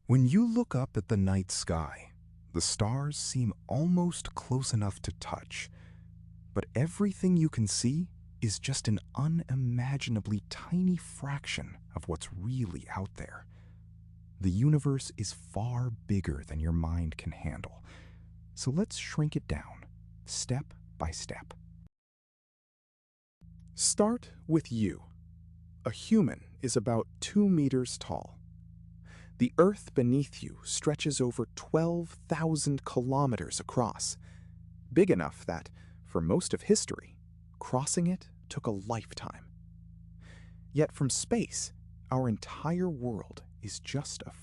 When you look up at the night sky, the stars seem almost close enough to touch, but everything you can see is just an unimaginably tiny fraction of what's really out there. The universe is far bigger than your mind can handle, so let's shrink it down, step by step. Start with you. A human is about 2 meters tall. The Earth beneath you stretches over 12,000 kilometers across, big enough that, for most of history, crossing it took a lifetime. Yet from space, our entire world is just a...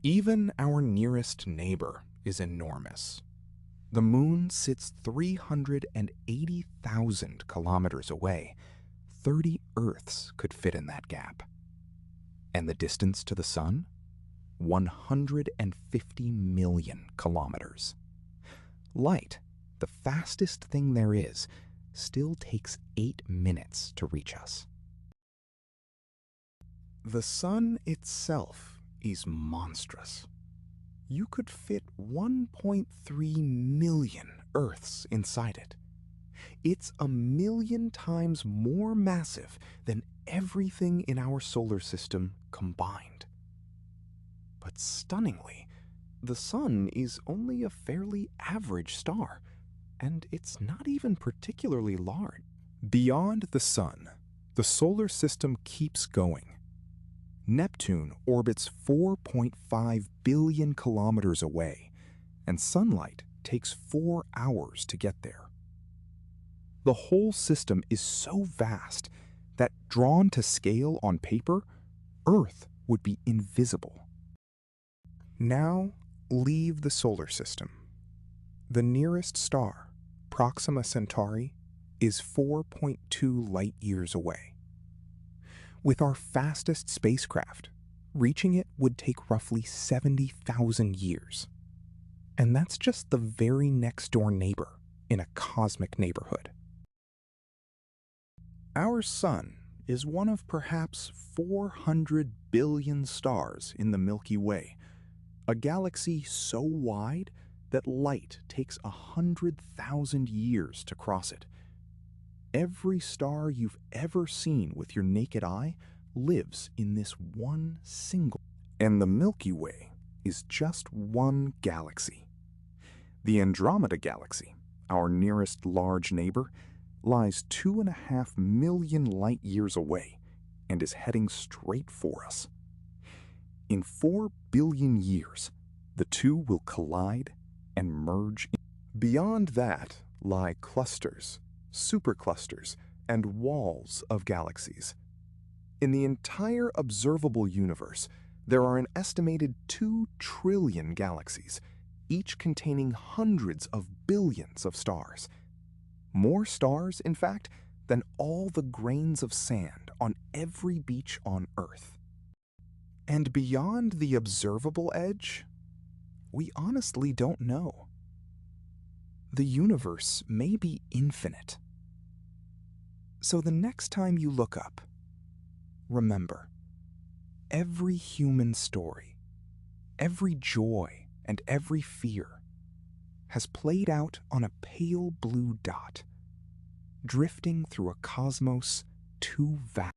Even our nearest neighbor is enormous. The moon sits 380,000 kilometers away. 30 Earths could fit in that gap. And the distance to the sun? 150 million kilometers. Light, the fastest thing there is, still takes 8 minutes to reach us. The sun itself is monstrous. You could fit 1.3 million Earths inside it. It's 1,000,000 times more massive than everything in our solar system combined. But stunningly, the sun is only a fairly average star, and it's not even particularly large. Beyond the sun, the solar system keeps going. Neptune orbits 4.5 billion kilometers away, and sunlight takes 4 hours to get there. The whole system is so vast that, drawn to scale on paper, Earth would be invisible. Now, leave the solar system. The nearest star, Proxima Centauri, is 4.2 light-years away. With our fastest spacecraft, reaching it would take roughly 70,000 years. And that's just the very next-door neighbor in a cosmic neighborhood. Our Sun is one of perhaps 400 billion stars in the Milky Way, a galaxy so wide that light takes 100,000 years to cross it. Every star you've ever seen with your naked eye lives in this one single. And the Milky Way is just one galaxy. The Andromeda galaxy, our nearest large neighbor, lies 2.5 million light-years away and is heading straight for us. In 4 billion years, the two will collide and merge. Beyond that lie clusters, superclusters, and walls of galaxies. In the entire observable universe, there are an estimated 2 trillion galaxies, each containing hundreds of billions of stars. More stars, in fact, than all the grains of sand on every beach on Earth. And beyond the observable edge, we honestly don't know. The universe may be infinite. So the next time you look up, remember, every human story, every joy and every fear has played out on a pale blue dot, drifting through a cosmos too vast.